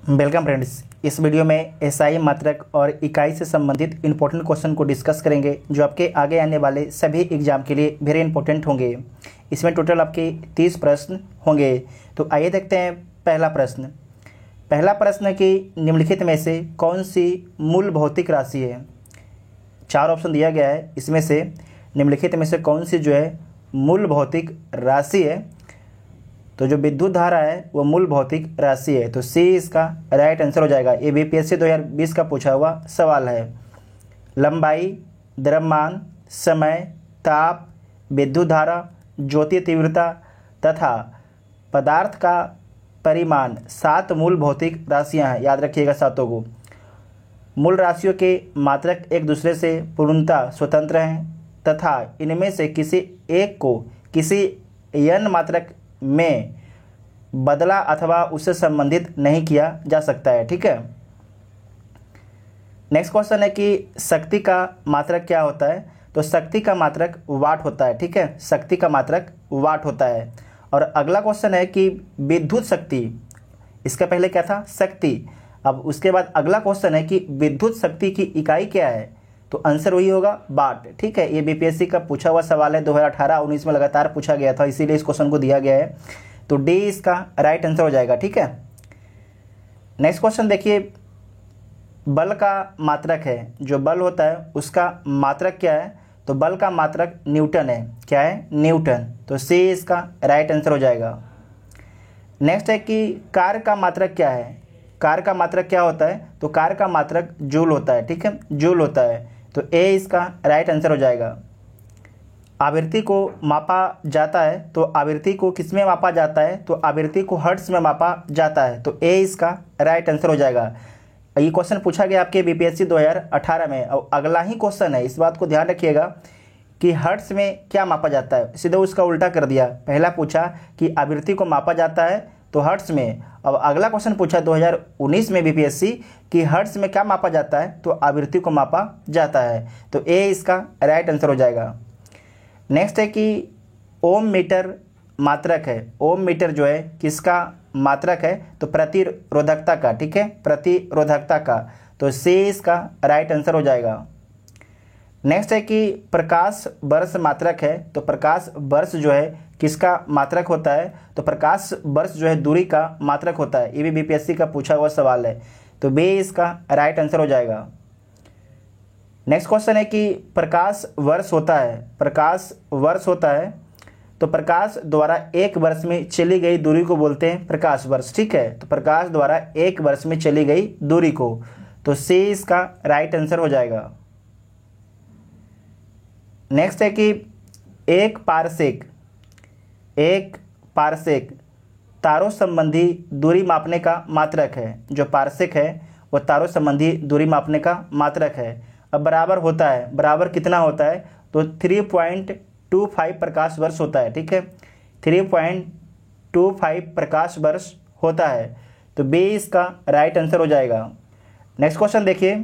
Welcome friends. इस video में SI मात्रक और इकाई से संबंधित इंपॉर्टेंट क्वेश्चन को डिस्कस करेंगे जो आपके आगे आने वाले सभी एग्जाम के लिए वेरी इंपॉर्टेंट होंगे। इसमें टोटल आपके 30 प्रश्न होंगे। तो आइए देखते हैं पहला प्रश्न। पहला प्रश्न है कि निम्नलिखित में से कौन सी मूल भौतिक राशि है। 4 ऑप्शन दिया गया है, इसमें से निम्नलिखित में से कौन सी जो है मूल भौतिक राशि है। तो जो विद्युत धारा है वो मूल भौतिक राशि है, तो सी इसका राइट आंसर हो जाएगा। ये बीपीएससी 2020 का पूछा हुआ सवाल है। लंबाई, द्रव्यमान, समय, ताप, विद्युत धारा, ज्योति तीव्रता तथा पदार्थ का परिमाण 7 मूल भौतिक राशियां हैं। याद रखिएगा सातों को। मूल राशियों के मात्रक एक दूसरे से पूर्णतः स्वतंत्र हैं तथा इनमें से किसी एक को किसी n मात्रक में बदला अथवा उससे संबंधित नहीं किया जा सकता है। ठीक है। नेक्स्ट क्वेश्चन है कि शक्ति का मात्रक क्या होता है। तो शक्ति का मात्रक वाट होता है। ठीक है, शक्ति का मात्रक वाट होता है। और अगला क्वेश्चन है कि विद्युत शक्ति, इसका पहले क्या था, शक्ति। अब उसके बाद अगला क्वेश्चन है कि विद्युत शक्ति की इकाई क्या है। तो आंसर वही होगा वाट। ठीक है, ये बीपीएससी का पूछा हुआ सवाल है। 2018-19 में लगातार पूछा गया था, इसीलिए इस क्वेश्चन को दिया गया है। तो डी इसका राइट आंसर हो जाएगा। ठीक है। नेक्स्ट क्वेश्चन देखिए, बल का मात्रक है। जो बल होता है उसका मात्रक क्या है। तो बल का मात्रक न्यूटन है। क्या है, न्यूटन। तो सी इसका राइट आंसर हो जाएगा। नेक्स्ट है कि कार्य का मात्रक क्या है। कार्य का मात्रक क्या होता है। तो कार्य का मात्रक जूल होता है। ठीक है, जूल होता है। तो ए इसका राइट आंसर हो जाएगा। आवृत्ति को मापा जाता है, तो आवृत्ति को किस में मापा जाता है। तो आवृत्ति को हर्ट्ज में मापा जाता है। तो ए इसका राइट आंसर हो जाएगा। ये क्वेश्चन पूछा गया आपके बीपीएससी 2018 में। और अगला ही क्वेश्चन है, इस बात को ध्यान रखिएगा कि हर्ट्ज में क्या मापा जाता है। सीधे उसका उल्टा कर दिया। पहला पूछा कि आवृत्ति को मापा जाता है तो हर्ट्ज में। अब अगला क्वेश्चन पूछा 2019 में बीपीएससी कि हर्ट्ज में क्या मापा जाता है। तो आवृत्ति को मापा जाता है। तो ए इसका राइट आंसर हो जाएगा। नेक्स्ट है कि ओम मीटर मात्रक है। ओम मीटर जो है किसका मात्रक है। तो प्रतिरोधकता का। ठीक है, प्रतिरोधकता का। तो सी इसका राइट आंसर हो जाएगा। नेक्स्ट है कि प्रकाश वर्ष मात्रक है। तो प्रकाश वर्ष जो है किसका मात्रक होता है। तो प्रकाश वर्ष जो है दूरी का मात्रक होता है। ये भी बीपीएससी का पूछा हुआ सवाल है। तो बी इसका राइट आंसर हो जाएगा। नेक्स्ट क्वेश्चन है कि प्रकाश वर्ष होता है। प्रकाश वर्ष होता है तो प्रकाश द्वारा एक वर्ष में चली गई दूरी को बोलते हैं प्रकाश वर्ष। ठीक है, तो प्रकाश द्वारा एक वर्ष में चली गई दूरी को। तो सी इसका राइट आंसर हो जाएगा। नेक्स्ट है कि एक पारसेक तारों संबंधी दूरी मापने का मात्रक है। जो पारसेक है वो तारों संबंधी दूरी मापने का मात्रक है। अब बराबर होता है, बराबर कितना होता है। तो 3.25 प्रकाश वर्ष होता है। ठीक है, 3.25 प्रकाश वर्ष होता है। तो बी इसका राइट आंसर हो जाएगा। नेक्स्ट क्वेश्चन देखिए,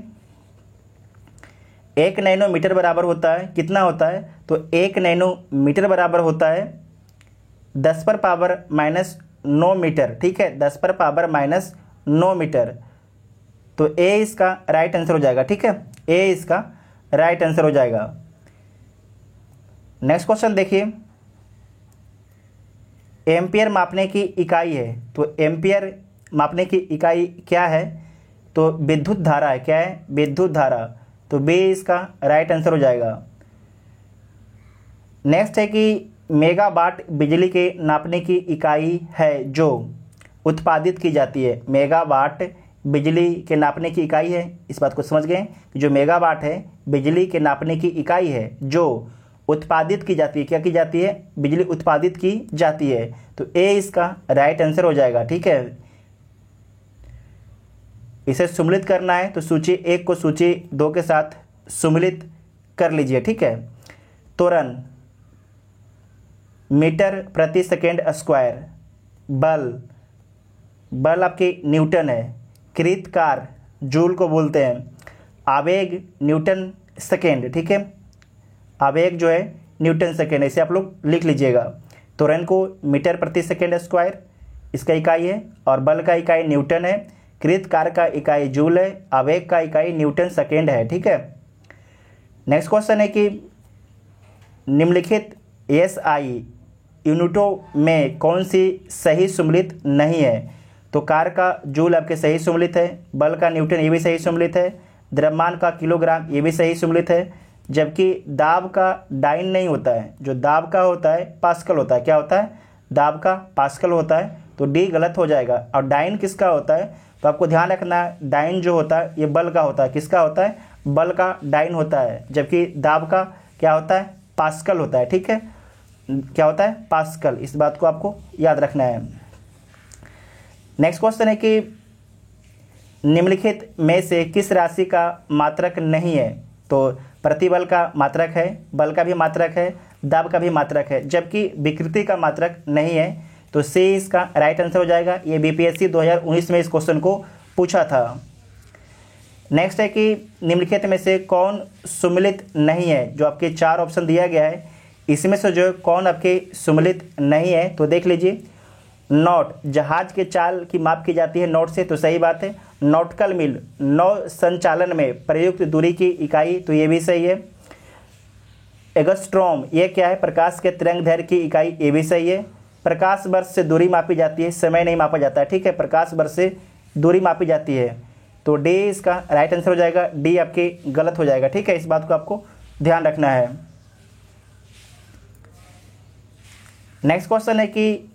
1 नैनोमीटर बराबर होता है, कितना होता है। तो 1 नैनोमीटर बराबर होता है 10⁻⁻9 मीटर। ठीक है, 10⁻⁻9 मीटर। तो ए इसका राइट आंसर हो जाएगा। ठीक है, ए इसका राइट आंसर हो जाएगा। नेक्स्ट क्वेश्चन देखिए, एम्पियर मापने की इकाई है। तो एम्पियर मापने की इकाई क्या है। तो विद्युत धारा है। क्या है, विद्युत धारा। तो बी इसका राइट आंसर हो जाएगा। नेक्स्ट है कि मेगावाट बिजली के नापने की इकाई है जो उत्पादित की जाती है। मेगावाट बिजली के नापने की इकाई है। इस बात को समझ गए, जो मेगावाट है बिजली के नापने की इकाई है जो उत्पादित की जाती है। क्या की जाती है, बिजली उत्पादित की जाती है। तो ए इसका राइट आंसर हो जाएगा। ठीक है, इसे सम्मिलित करना है तो सूची 1 को सूची 2 के साथ सम्मिलित कर लीजिए। ठीक है, त्वरण मीटर प्रति सेकेंड स्क्वायर। बल आपके न्यूटन है। कृतकार जूल को बोलते हैं। आवेग न्यूटन सेकेंड। ठीक है, आवेग जो है न्यूटन सेकेंड, ऐसे आप लोग लिख लीजिएगा। त्वरण को मीटर प्रति सेकेंड स्क्वायर इसका इकाई है और बल का इकाई न्यूटन है। कृत कार्य का इकाई जूल है, आवेग का इकाई न्यूटन सेकेंड है। ठीक है। नेक्स्ट क्वेश्चन है कि निम्नलिखित एसआई यूनिटों में कौन सी सही सम्मिलित नहीं है? तो कार का जूल आपके सही सम्मिलित है, बल का न्यूटन ये भी सही सम्मिलित है, द्रव्यमान का किलोग्राम ये भी सही सम्मिलित है, जबकि दाब का डाइन नहीं होता है। जो दाब का होता है पास्कल होता है। क्या होता है? दाब का पास्कल होता है, तो डी गलत हो जाएगा। और डाइन किसका होता है? तो आपको ध्यान रखना है, डाइन जो होता है ये बल का होता है। किसका होता है? बल का डाइन होता है, जबकि दाब का क्या होता है? पास्कल होता है। ठीक है, क्या होता है? पास्कल। इस बात को आपको याद रखना है। नेक्स्ट क्वेश्चन है कि निम्नलिखित में से किस राशि का मात्रक नहीं है? तो प्रतिबल का मात्रक है, बल का भी मात्रक है, दाब का भी मात्रक है, जबकि विकृति का मात्रक नहीं है। तो सी इसका राइट आंसर हो जाएगा। ये बीपीएससी 2019 में इस क्वेश्चन को पूछा था। नेक्स्ट है कि निम्नलिखित में से कौन सुमेलित नहीं है? जो आपके 4 ऑप्शन दिया गया है, इसमें से जो कौन आपके सुमेलित नहीं है? तो देख लीजिए, नॉट, जहाज के चाल की माप की जाती है नॉट से, तो सही बात है। नॉटिकल मील, नौ संचालन में प्रयुक्त दूरी की इकाई, तो ये भी सही है। एंगस्ट्रॉम, ये क्या है? प्रकाश के तरंग दैर्घ्य की इकाई, ये भी सही है। प्रकाश वर्ष से दूरी मापी जाती है, समय नहीं मापा जाता है। ठीक है, प्रकाश वर्ष से दूरी मापी जाती है, तो डी इसका राइट आंसर हो जाएगा। डी आपके गलत हो जाएगा। ठीक है, इस बात को आपको ध्यान रखना है। नेक्स्ट क्वेश्चन है कि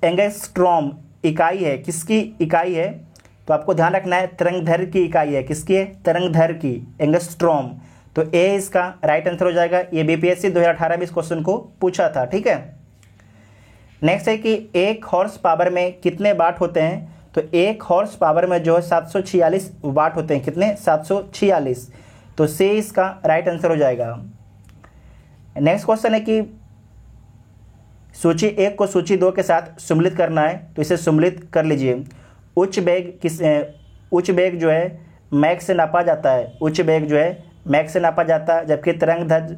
एंगस्ट्रॉम इकाई है, किसकी इकाई है? तो आपको ध्यान रखना है, तरंग दैर्घ्य की इकाई है। किसकी है? तरंग दैर्घ्य की, एंगस्ट्रॉम। तो ए इसका राइट आंसर हो जाएगा। ये बीपीएससी 2018 में इस क्वेश्चन को पूछा था। ठीक है। नेक्स्ट है कि 1 हॉर्स पावर में कितने वाट होते हैं? तो 1 हॉर्स पावर में जो है 746 वाट होते हैं। कितने? 746। तो सी इसका राइट आंसर हो जाएगा। नेक्स्ट क्वेश्चन है कि सूची 1 को सूची 2 के साथ सम्मिलित करना है, तो इसे सम्मिलित कर लीजिए। उच्च वेग जो है मैक से नापा जाता है। उच्च वेग जो है मैक से नापा जाता है, जबकि तरंग दैर्घ्य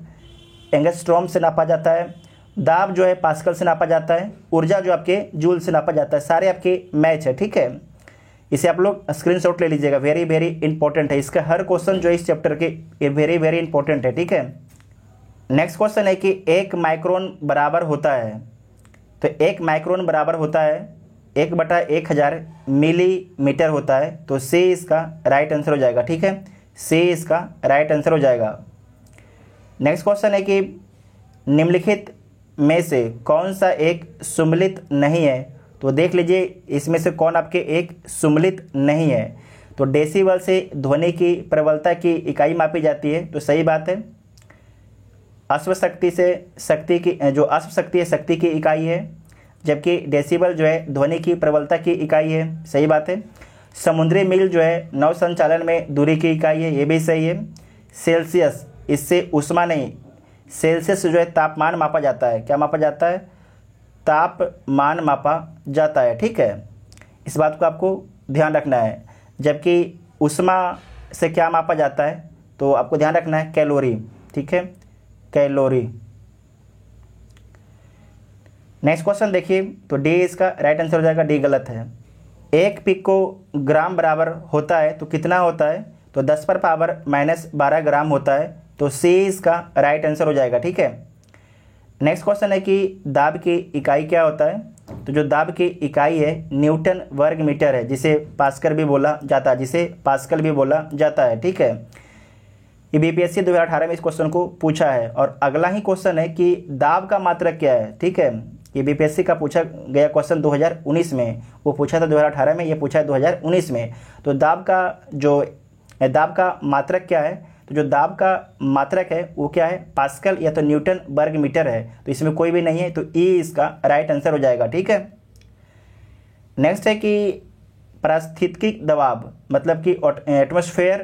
एंगस्ट्रॉम से नापा जाता है। दाब जो है पास्कल से नापा जाता है। ऊर्जा जो आपके जूल से नापा जाता है। सारे आपके मैच है। ठीक है, इसे आप लोग स्क्रीनशॉट ले लीजिएगा, वेरी वेरी इंपॉर्टेंट है। इसका हर क्वेश्चन जो है इस चैप्टर के ये वेरी वेरी इंपॉर्टेंट है। ठीक है। नेक्स्ट क्वेश्चन है कि 1 माइक्रोन बराबर होता है? तो 1 माइक्रोन बराबर होता है 1/1000 मिलीमीटर होता है। तो सी इसका राइट आंसर हो जाएगा। ठीक है, सी इसका राइट आंसर हो जाएगा। नेक्स्ट क्वेश्चन है कि निम्नलिखित में से कौन सा एक सुमेलित नहीं है? तो देख लीजिए, इसमें से कौन आपके एक सुमेलित नहीं है? तो डेसिबल से ध्वनि की प्रबलता की इकाई मापी जाती है, तो सही बात है। अश्व शक्ति से शक्ति की, जो अश्व शक्ति है शक्ति की इकाई है, जबकि डेसिबल जो है ध्वनि की प्रबलता की इकाई है। सही बात है। समुद्री मील जो है नौ संचालन में दूरी की इकाई है, ये भी सही है। सेल्सियस, इससे ऊष्मा नहीं, सेल्सियस जो है तापमान मापा जाता है। क्या मापा जाता है? तापमान मापा जाता है। ठीक है, इस बात को आपको ध्यान रखना है। जबकि ऊष्मा से क्या मापा जाता है? तो आपको ध्यान रखना है कैलोरी। ठीक है, कैलोरी। नेक्स्ट क्वेश्चन देखिए, तो डी इसका राइट आंसर हो जाएगा। डी गलत है। 1 पिकोग्राम बराबर होता है तो कितना होता है? तो 10⁻⁻12 ग्राम होता है। तो सी इसका राइट आंसर हो जाएगा। ठीक है। नेक्स्ट क्वेश्चन है कि दाब की इकाई क्या होता है? तो जो दाब की इकाई है न्यूटन वर्ग मीटर है, जिसे पास्कल भी बोला जाता है। ठीक है, ये बीपीएससी 2018 में इस क्वेश्चन को पूछा है। और अगला ही क्वेश्चन है कि दाब का मात्रक क्या है? ठीक है, ये बीपीएससी का पूछा गया क्वेश्चन 2019 में, वो पूछा था 2018 में, ये पूछा है 2019 में। तो दाब का मात्रक क्या है? तो जो दाब का मात्रक है वो क्या है? पास्कल या तो न्यूटन वर्ग मीटर है। तो इसमें कोई भी नहीं है, तो ई इसका राइट आंसर हो जाएगा। ठीक है। नेक्स्ट है कि पारिस्थितिक दबाव मतलब कि एटमॉस्फेयर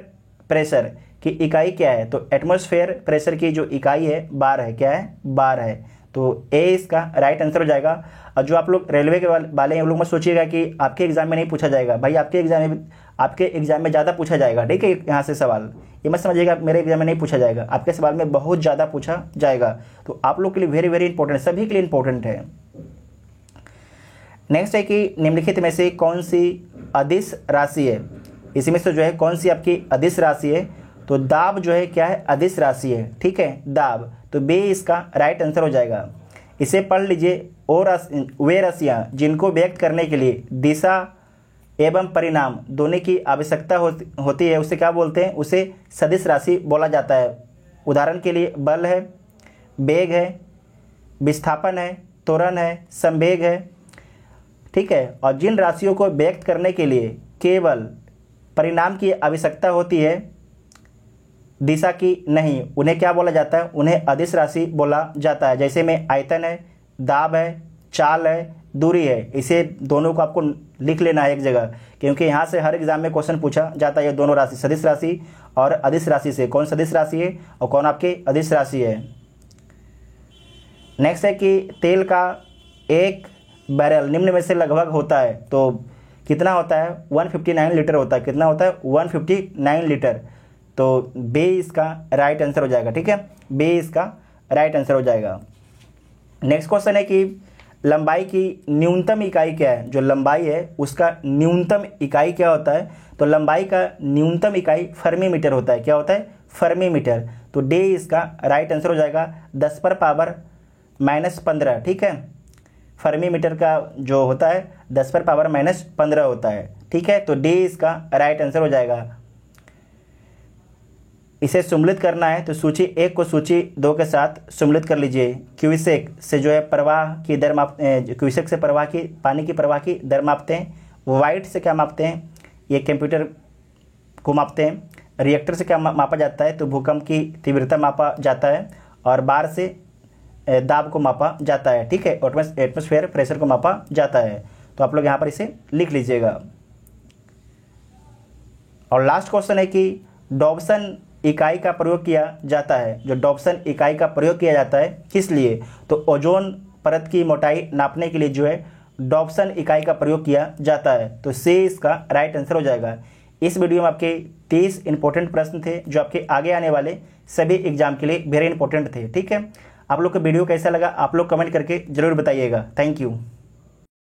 प्रेशर की इकाई क्या है? तो एटमॉस्फेयर प्रेशर की जो इकाई है बार है। क्या है? बार है। तो ए इसका राइट आंसर हो जाएगा। और जो आप लोग रेलवे के वाले हैं, वो लोग मत सोचिएगा कि आपके एग्जाम में नहीं पूछा जाएगा। भाई आपके एग्जाम में ज़्यादा पूछा जाएगा। ठीक है, यहाँ से सवाल ये मत समझिएगा मेरे एग्जाम में नहीं पूछा जाएगा, आपके सवाल में बहुत ज़्यादा पूछा जाएगा। तो आप लोग के लिए वेरी वेरी इंपॉर्टेंट, सभी के लिए इंपॉर्टेंट है। नेक्स्ट है कि निम्नलिखित में से कौन सी अदिश राशि है। इसमें से जो है कौन सी आपकी अदिश राशि है, तो दाब जो है क्या है, अदिश राशि है, ठीक है, दाब। तो बे इसका राइट आंसर हो जाएगा। इसे पढ़ लीजिए, वे राशियाँ जिनको व्यक्त करने के लिए दिशा एवं परिणाम दोनों की आवश्यकता होती है, उसे क्या बोलते हैं, उसे सदिश राशि बोला जाता है। उदाहरण के लिए बल है, वेग है, विस्थापन है, त्वरण है, संवेग है, ठीक है। और जिन राशियों को व्यक्त करने के लिए केवल परिणाम की आवश्यकता होती है, दिशा की नहीं, उन्हें क्या बोला जाता है, उन्हें अदिश राशि बोला जाता है। जैसे में आयतन है, दाब है, चाल है, दूरी है। इसे दोनों को आपको लिख लेना है एक जगह, क्योंकि यहाँ से हर एग्जाम में क्वेश्चन पूछा जाता है ये दोनों राशि, सदिश राशि और अदिश राशि से, कौन सदिश राशि है और कौन आपके अदिश राशि है। नेक्स्ट है कि तेल का एक बैरल निम्न में से लगभग होता है, तो कितना होता है, 159 लीटर होता है। कितना होता है, 159 लीटर। तो बे इसका राइट आंसर हो जाएगा, ठीक है, बे इसका राइट आंसर हो जाएगा। नेक्स्ट क्वेश्चन है कि लंबाई की न्यूनतम इकाई क्या है। जो लंबाई है उसका न्यूनतम इकाई क्या होता है, तो लंबाई का न्यूनतम इकाई फर्मी मीटर होता है। क्या होता है, फर्मी मीटर। तो डे इसका राइट आंसर हो जाएगा, 10⁻⁻15, ठीक है। फर्मी मीटर का जो होता है 10⁻⁻15 होता है, ठीक है। तो डी इसका राइट आंसर हो जाएगा। इसे सम्मिलित करना है तो सूची 1 को सूची 2 के साथ सम्मिलित कर लीजिए। क्यूसेक से जो है प्रवाह की दर क्यूसेक से प्रवाह की पानी की प्रवाह की दर मापते हैं। वाइट से क्या मापते हैं, ये कंप्यूटर को मापते हैं। रिएक्टर से क्या मापा जाता है, तो भूकंप की तीव्रता मापा जाता है। और बार से दाब को मापा जाता है, ठीक है, एटमॉस्फेयर प्रेशर को मापा जाता है। तो आप लोग यहाँ पर इसे लिख लीजिएगा। और लास्ट क्वेश्चन है कि डॉब्सन इकाई का प्रयोग किया जाता है। जो डॉब्सन इकाई का प्रयोग किया जाता है किस लिए, तो ओजोन परत की मोटाई नापने के लिए जो है डॉब्सन इकाई का प्रयोग किया जाता है। तो सी इसका राइट आंसर हो जाएगा। इस वीडियो में आपके 30 इंपॉर्टेंट प्रश्न थे जो आपके आगे आने वाले सभी एग्जाम के लिए वेरी इंपॉर्टेंट थे, ठीक है। आप लोग को वीडियो कैसा लगा आप लोग कमेंट करके जरूर बताइएगा। Thank you.